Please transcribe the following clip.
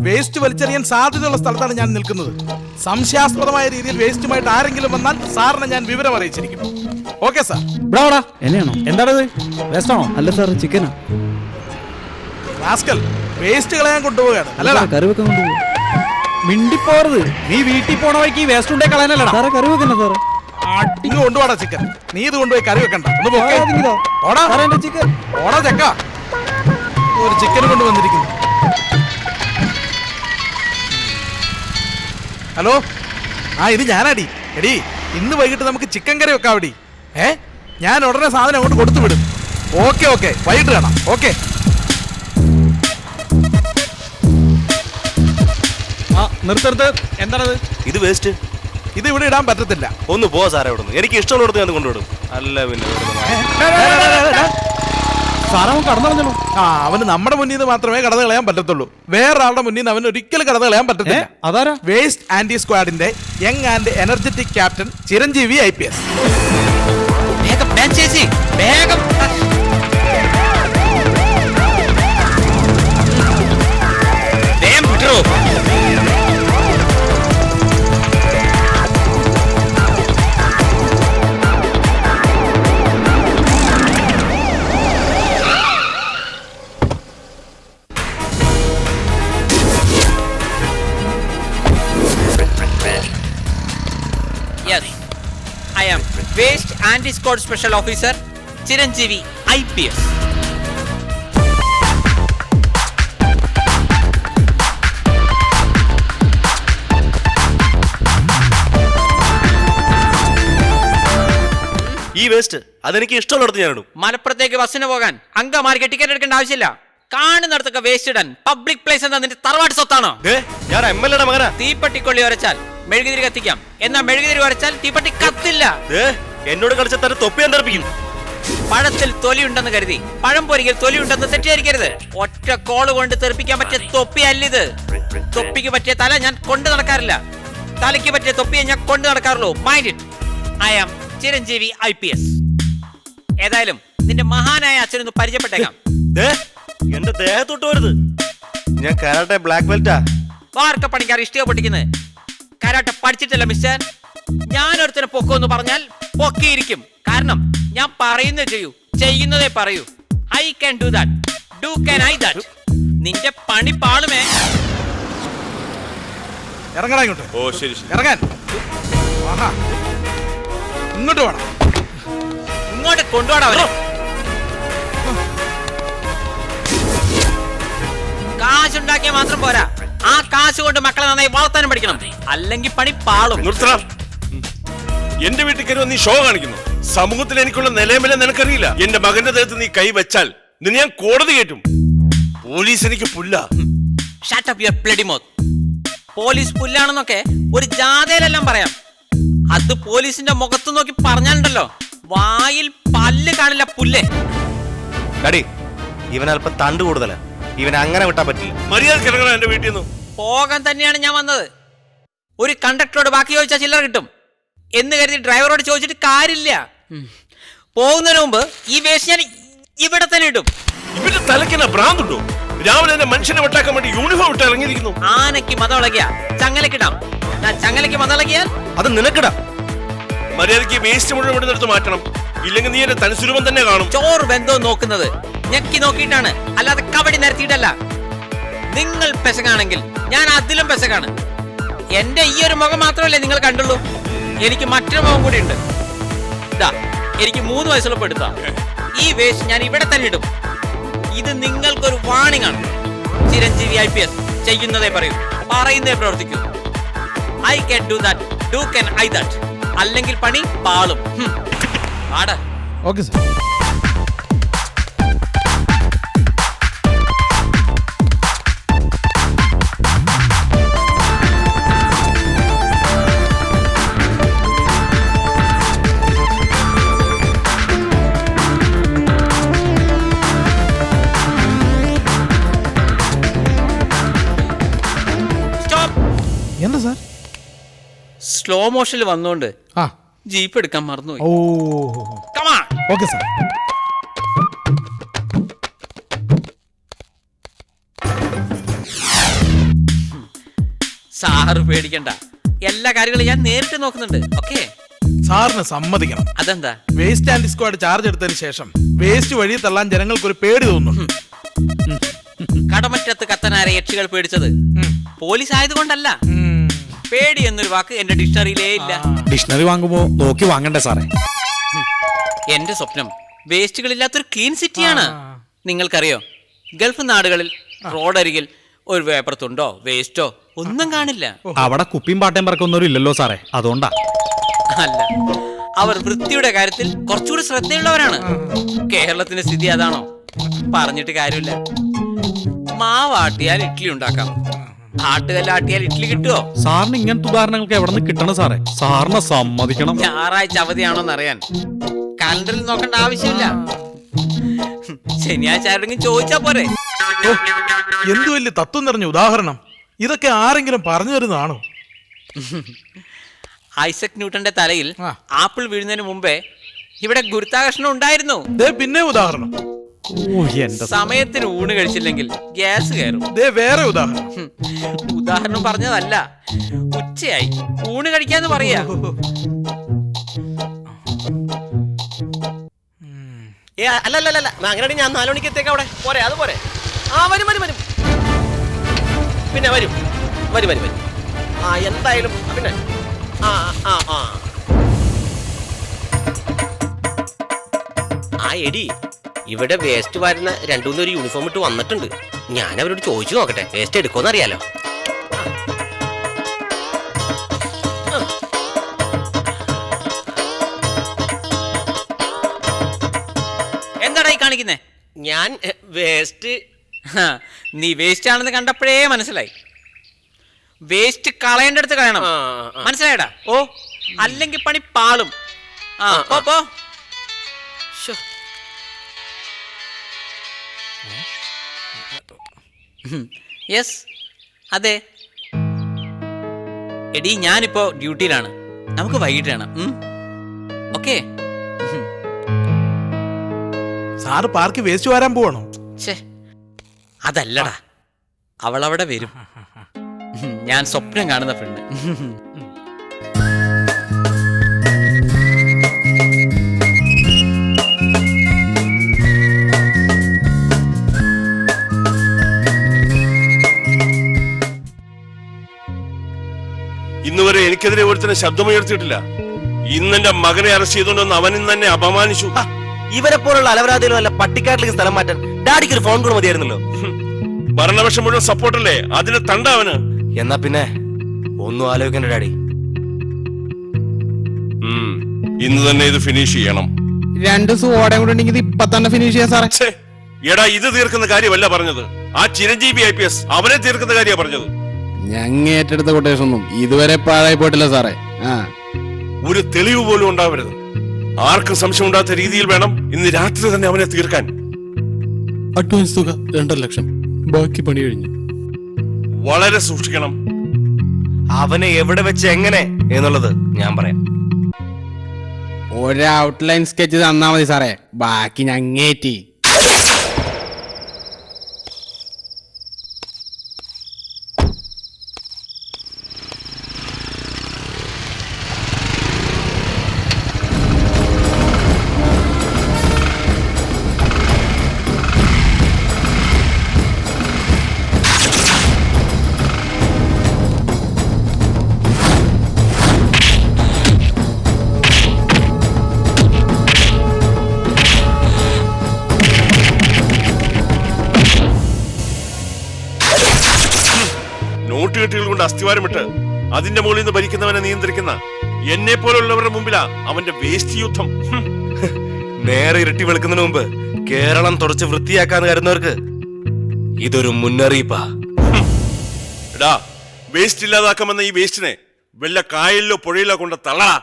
Waste വലിച്ചെറിയാൻ സാധ്യതയുള്ള സ്ഥലത്താണ് ഞാൻ നിൽക്കുന്നത്. സംശയാസ്പദമായ രീതിയിൽ വേസ്റ്റുമായിട്ട് ആരെങ്കിലും വന്നാൽ സാറിനെ ഞാൻ വിവരം അറിയിച്ചിരിക്കും. Okay sir. എന്നെയാണോ? എന്താണത്? വേസ്റ്റാണോ? അല്ല സാർ, ചിക്കനാ. റാസ്കൽ, വേസ്റ്റ് കളയാൻ കൊണ്ടുപോവുകയാണ് അല്ലടാ? കറി വെക്കാൻ കൊണ്ടുപോകും. മിണ്ടിപ്പോറത്. നീ വീട്ടിൽ പോണ വഴിക്ക് ഈ വേസ്റ്റ് ഉണ്ടേ കളയാനല്ലടാ സാറേ, കറി വെക്കണ്ട സാറേ. ഇങ്ങ് കൊണ്ടുപോടാ ചിക്കൻ. നീ ഇത് കൊണ്ടുപോയി കറി വെക്കണ്ട. ഒന്ന് പോക്കേ. ഓടാ സാറേ, എന്റെ ചിക്കൻ. ഓടാ ചക്ക. ഒരു ചിക്കൻ കൊണ്ടുവന്നിരിക്കുന്നു. ഹലോ, ഇത് ഞാനാടി. എടി, ഇന്ന് വൈകിട്ട് നമുക്ക് ചിക്കൻ കറി വെക്കാവടി. ഞാൻ ഉടനെ സാധനം അങ്ങോട്ട് കൊടുത്തു വിടും. ഓക്കെ, വൈകിട്ട് കാണാം. ഓക്കെ. നിർത്തരുത്. എന്താണത്? ഇത് വേസ്റ്റ്. ഇത് ഇവിടെ ഇടാൻ പറ്റത്തില്ല. ഒന്ന് പോ സാറേ ഇവിടുന്ന്. എനിക്ക് ഇഷ്ടമുള്ളിടത്ത് ഞാൻ കൊണ്ടുവിടും. അല്ല പിന്നെ സാറേ, അവൻ കടന്നു. അവന് നമ്മുടെ മുന്നിൽ നിന്ന് മാത്രമേ കടന്നു കളയാൻ പറ്റത്തുള്ളൂ. വേറൊരാളുടെ മുന്നിൽ നിന്ന് അവന് ഒരിക്കലും കടന്നു കളയാൻ പറ്റത്തില്ല. അതാരാ? വേസ്റ്റ് ആന്റി സ്ക്വാഡിന്റെ young and energetic captain Chiranjeevi IPS. Yes, I am Waste Anti-Squad Special Officer Chiranjeevi IPS. ഈ വേസ്റ്റ് അതെനിക്ക് ഇഷ്ടമുള്ളിടത്ത് ഞാൻ ഇടും. മലപ്പുറത്തേക്ക് ബസ്സിന് പോകാൻ അങ്കമാലിക്ക് ടിക്കറ്റ് എടുക്കേണ്ട ആവശ്യമില്ല. കാണുന്നിടത്തൊക്കെ വേസ്റ്റ് ഇടാൻ പബ്ലിക് പ്ലേസ് എന്താ നിന്റെ തറവാട് സ്വത്താണോ? ഞാൻ MLA യുടെ മകനാ. തീപ്പെട്ടിക്കൊള്ളി വരച്ചാൽ മെഴുകുതിരി കത്തിക്കാം, എന്നാൽ മെഴുകുതിരി വരച്ചാൽ തീപ്പെട്ടി കത്തില്ല. എന്നോട് കളിച്ച തന്നെ തൊപ്പി ഞാൻ തെറിപ്പിക്കും. പഴത്തിൽ തൊലിയുണ്ടെന്ന് കരുതി പഴം പൊരിക്കൽ തൊലിയുണ്ടെന്ന് തെറ്റിദ്ധരിക്കരുത്. ഒറ്റ കോള് കൊണ്ട് തെറിപ്പിക്കാൻ പറ്റിയ തൊപ്പി അല്ലിത്. തൊപ്പിക്ക് പറ്റിയ തല ഞാൻ കൊണ്ടു നടക്കാറില്ല. തലയ്ക്ക് പറ്റിയ തൊപ്പിയെ ഞാൻ കൊണ്ടു നടക്കാറുള്ളൂ. Mind it. I am Chiranjeevi IPS. ഏതായാലും നിന്റെ മഹാനായ അച്ഛനൊന്ന് പരിചയപ്പെട്ടേക്കാം. എന്റെ ദേഹത്തൊട്ട് വരുത്. ഞാൻ കരാട്ടെ ബ്ലാക്ക് ബെൽറ്റാ. വാർക്ക പണിക്കാർ ഇഷ്ടിക പൊട്ടിക്കുന്നത്. Karate പഠിച്ചിട്ടല്ല mister. ഞാനൊരുത്തനെ പൊക്കോന്ന് പറഞ്ഞാൽ പൊക്കിയിരിക്കും. കാരണം ഞാൻ പറയുന്നത് ചെയ്യൂ, ചെയ്യുന്നതേ പറയൂ. I can do that. Do can I that. നിന്റെ പണി പാളുമേ. ഇറങ്ങടാ ഇങ്ങോട്ട്. ഓ ശരി. ഇറങ്ങാൻ. ഇങ്ങോട്ട് വേണം. ഇങ്ങോട്ട് കൊണ്ടുപോടാ അവരെ. കാശുണ്ടാക്കിയാൽ മാത്രം പോരാ, ആ കാശ് കൊണ്ട് മക്കളെ നന്നായി വളർത്താനും പഠിക്കണം. അല്ലെങ്കിൽ പണി പാളും. എന്റെ വീട്ടിൽ കയറി നീ ഷോ കാണിക്കുന്നു. സമൂഹത്തിൽ എനിക്കുള്ള നിലവില നിനക്കറിയില്ല. എന്റെ മകന്റെ ദേഹത്ത് നീ കൈ വെച്ചാൽ നിന്നെ ഞാൻ കോടതി കയറ്റും. പോലീസ് എനിക്ക് പുല്ല. Shut up your bloody mouth. Police പുല്ലാണെന്നൊക്കെ ഒരു ജാഥയിലെല്ലാം പറയാം. അത് പോലീസിന്റെ മുഖത്ത് നോക്കി പറഞ്ഞാലുണ്ടല്ലോ, വായിൽ പല്ല് കാണില്ല പുല്ലേ. ഇവൻ അല്പം തണ്ട് കൂടുതലാ. ഇവൻ അങ്ങനെ വിട്ടാ പറ്റില്ല. മര്യാദ കിടക്കണം എന്റെ വീട്ടിൽ നിന്ന്. പോകാൻ തന്നെയാണ് ഞാൻ വന്നത്. ഒരു കണ്ടക്ടറോട് ബാക്കി ചോദിച്ചാൽ ചില്ലറ കിട്ടും എന്ന് കരുതി ഡ്രൈവറോട് ചോദിച്ചിട്ട് കാര്യമില്ല. പോകുന്നതിന് മുമ്പ് ഈ വേസ്റ്റ് ഞാൻ ഇവിടെ തന്നെ ഇടും. ഇവന്റെ തലയ്ക്കെന്നാ ഭ്രാന്തുണ്ടോ? രാവിലെ തന്നെ മനുഷ്യനെ വെട്ടാക്കാൻ വേണ്ടി യൂണിഫോം ഇട്ട് ഇറങ്ങിയിരിക്കുന്നു. ആനയ്ക്ക് മതളകിയ ചങ്ങലക്കിടാം. ഞാൻ ചങ്ങലയ്ക്ക് മതളകിയാൽ അത് നിനക്കിടാ. മര്യാദയ്ക്ക് വേസ്റ്റ് മുഴുവൻ ഇടുന്നിടത്ത് മാറ്റണം. ഇല്ലെങ്കിൽ നീ എന്റെ തനിസ്വരൂപം തന്നെ കാണും. ചോറ് ബന്ധവും നോക്കുന്നത് ഞെക്കി നോക്കിയിട്ടാണ്, അല്ലാതെ കബഡി നിരത്തിയിട്ടല്ല. നിങ്ങൾ പെശകാണെങ്കിൽ ഞാൻ അതിലും പെശകാണ്. എന്റെ ഈ ഒരു മുഖം മാത്രമല്ലേ നിങ്ങൾ കണ്ടുള്ളൂ. എനിക്ക് മറ്റൊരു മുഖം കൂടി ഉണ്ട്. ഇതാ, എനിക്ക് 3 വയസ്സുള്ളപ്പോൾ എടുത്താ ഈ വേസ്റ്റ് ഞാൻ ഇവിടെ തന്നെ ഇടും. ഇത് നിങ്ങൾക്കൊരു വാണിംഗ് ആണ്. ചിരഞ്ജീവി IPS ചെയ്യുന്നതേ പറയൂ, പറയുന്നതേ പ്രവർത്തിക്കൂ. I can do that. Do can I that. അല്ലെങ്കിൽ പണി പാളും. ആടാ. Okay sir. എന്താ സാർ? സ്ലോ മോഷനിൽ വന്നോണ്ട് ജീപ്പ് എടുക്കാൻ മറന്നുപോയി. Okay sir. സാറ് പേടിക്കണ്ട, എല്ലാ കാര്യങ്ങളും ഞാൻ നേരിട്ട് നോക്കുന്നുണ്ട്. ഓക്കെ, സാറിന് സമ്മതിക്കണം. അതെന്താ? വേസ്റ്റ് ആൻഡ് സ്ക്വാഡ് ചാർജ് എടുത്തതിന് ശേഷം വേസ്റ്റ് വഴി തള്ളാൻ ജനങ്ങൾക്ക് ഒരു പേടി തോന്നുന്നു. കടമറ്റത്ത് കത്തനാരെ യക്ഷികൾ പേടിച്ചത് പോലീസ് ആയതുകൊണ്ടല്ല. പേടി എന്നൊരു വാക്ക് എന്റെ ഡിക്ഷണറിയിലേ ഇല്ല. ഡിക്ഷണറി വാങ്ങുമ്പോ നോക്കി വാങ്ങണ്ടേ സാറേ? എന്റെ സ്വപ്നം വേസ്റ്റുകളില്ലാത്തൊരു ക്ലീൻ സിറ്റിയാണ്. നിങ്ങൾക്കറിയോ, ഗൾഫ് നാടുകളിൽ റോഡരികിൽ ഒരു വേപ്പറത്തുണ്ടോ വേസ്റ്റോ ഒന്നും കാണില്ല. അവിടെ കുപ്പിയും പാട്ടയും പറക്കൊന്നും ഇല്ലല്ലോ സാറേ, അതുകൊണ്ടാ. അല്ല, അവർ വൃത്തിയുടെ കാര്യത്തിൽ കുറച്ചുകൂടി ശ്രദ്ധയുള്ളവരാണ്. കേരളത്തിന്റെ സ്ഥിതി അതാണോ? പറഞ്ഞിട്ട് കാര്യമില്ല. മാവാട്ടിയാൽ ഇഡ്ഡലി ഉണ്ടാക്കാം, ആട്ടുകല്ലാട്ടിയാൽ ഇഡ്ഡലി കിട്ടുമോ? സാറിന് ഇങ്ങനത്തെ ഉദാഹരണങ്ങൾക്ക് എവിടെ നിന്ന് കിട്ടണം സാറേ? സാറിനെ സമ്മതിക്കണം. ഞായറാഴ്ച അവധിയാണോന്ന് അറിയാൻ കാലണ്ടറിൽ നോക്കേണ്ട ആവശ്യമില്ല. ശനിയാഴ്ച ആരെങ്കിലും ചോദിച്ചാ പോരെ? ഓ, എന്തു വലിയ തത്വം നിറഞ്ഞ ഉദാഹരണം. ഇതൊക്കെ ആരെങ്കിലും പറഞ്ഞു തരുന്നതാണോ? ഐസക് ന്യൂട്ടന്റെ തലയിൽ ആപ്പിൾ വീഴുന്നതിന് മുമ്പേ ഇവിടെ ഗുരുത്വാകർഷണം ഉണ്ടായിരുന്നു. ദേ പിന്നെ ഉദാഹരണം. ഓ, എന്റെ സമയത്തിന് ഊണ് കഴിച്ചില്ലെങ്കിൽ ഗ്യാസ് കയറും. ദേ വേറെ ഉദാഹരണം. ഉദാഹരണം പറഞ്ഞതല്ല, ഉച്ചയായി ഊണ് കഴിക്കാന്ന് പറയാ. അല്ലല്ല, അങ്ങനെയാണെങ്കിൽ ഞാൻ 4 മണിക്ക് എത്തേക്ക്. അവിടെ പോരെ? അത് പോരെ? ആ, വരും. പിന്നെ വരും. ആ, എന്തായാലും പിന്നെ ആ എടി, ഇവിടെ വേസ്റ്റ് വരുന്ന 2-3 ഒരു യൂണിഫോം ഇട്ട് വന്നിട്ടുണ്ട്. ഞാൻ അവരോട് ചോദിച്ചു നോക്കട്ടെ, വേസ്റ്റ് എടുക്കുമെന്ന് അറിയാലോ. എന്താടാ ഈ കാണിക്കുന്നേ? ഞാൻ വേസ്റ്റ്. നീ വേസ്റ്റ് ആണെന്ന് കണ്ടപ്പോഴേ മനസ്സിലായി. വേസ്റ്റ് കളയേണ്ടടുത്ത് കളയണം, മനസ്സിലായടാ? ഓ, അല്ലെങ്കിൽ പണി പാളും. പോ. യെസ്, അതെ. എടി, ഞാനിപ്പോ ഡ്യൂട്ടിയിലാണ്. നമുക്ക് വൈകിട്ട് വേണം. ഓക്കെ. സാറ് പാർക്ക് വേസ്റ്റ് വരാൻ പോവാണോ? അതല്ലടാ, അവളവിടെ വരും. ഞാൻ സ്വപ്നം കാണുന്ന പെണ്ണ്. ഇന്നുവരെ എനിക്കെതിരെ ഒരുത്തന്നെ ശബ്ദമുയർത്തിയിട്ടില്ല. ഇന്നെന്റെ മകനെ അറസ്റ്റ് ചെയ്തുകൊണ്ടൊന്ന് അവനിൽ തന്നെ അപമാനിച്ചു. ഇവരെ പോലുള്ള അലവരാതിയിലും അല്ല പട്ടിക്കാട്ടിലേക്ക് സ്ഥലം മാറ്റാൻ ഡാഡിക്ക് ഒരു ഫോൺ കൂടെ മതിയായിരുന്നല്ലോ. ഭരണപക്ഷം മുഴുവൻ സപ്പോർട്ടല്ലേ, അതിന് തണ്ട അവന്. എന്നാ പിന്നെ ഒന്നും ആലോചിക്കണ്ട ഡാഡി. ഇന്ന് തന്നെ ഇത് ഫിനിഷ് ചെയ്യണം. 2 സോഡയും കൂടെ ഉണ്ടെങ്കിൽ ഇപ്പൊ തന്നെ ഫിനിഷ് ചെയ്യാം സാറേ. എടാ, ഇത് തീർക്കുന്ന കാര്യമല്ല പറഞ്ഞത്. ആ ചിരഞ്ജീവി IPS അവനെ തീർക്കുന്ന കാര്യമാണ് പറഞ്ഞത്. ഞങ്ങ ഏറ്റെടുത്ത കൊട്ടേഷൻ ഒന്നും ഇതുവരെ പാഴായി പോയിട്ടില്ല സാറേ. ഒരു തെളിവ് പോലും ഉണ്ടാവരുത്. ആർക്കും സംശയം ഉണ്ടാത്ത രീതിയിൽ വേണം ഇന്ന് രാത്രി തന്നെ അവനെ തീർക്കാൻ. അഡ്വാൻസ് തുക 2 ലക്ഷം, ബാക്കി പണി കഴിഞ്ഞു. വളരെ സൂക്ഷിക്കണം. അവനെ എവിടെ വെച്ച് എങ്ങനെ എന്നുള്ളത് ഞാൻ പറയാം. ഒരു ഔട്ട്ലൈൻ സ്കെച്ച് തന്നാ മതി സാറേ, ബാക്കി ഞങ്ങേറ്റി. നോട്ടുകെട്ടുകൾ കൊണ്ട് അസ്ഥിവാരമിട്ട് അതിന്റെ മുകളിൽ നിന്ന് ഭരിക്കുന്നവനെ നിയന്ത്രിക്കുന്ന എന്നെ പോലുള്ളവരുടെ മുമ്പിലാ അവന്റെ വേസ്റ്റ് യുദ്ധം. നേരെ ഇരട്ടി വെളുക്കുന്നതിന് മുമ്പ് കേരളം തുടച്ച് വൃത്തിയാക്കാന്ന് കരുതുന്നവർക്ക് ഇതൊരു മുന്നറിയിപ്പാ. എടാ, വേസ്റ്റ് ഇല്ലാതാക്കാമെന്ന ഈ വേസ്റ്റിനെ വല്ല കായലിലോ പുഴയിലോ കൊണ്ട് തള്ളടാ.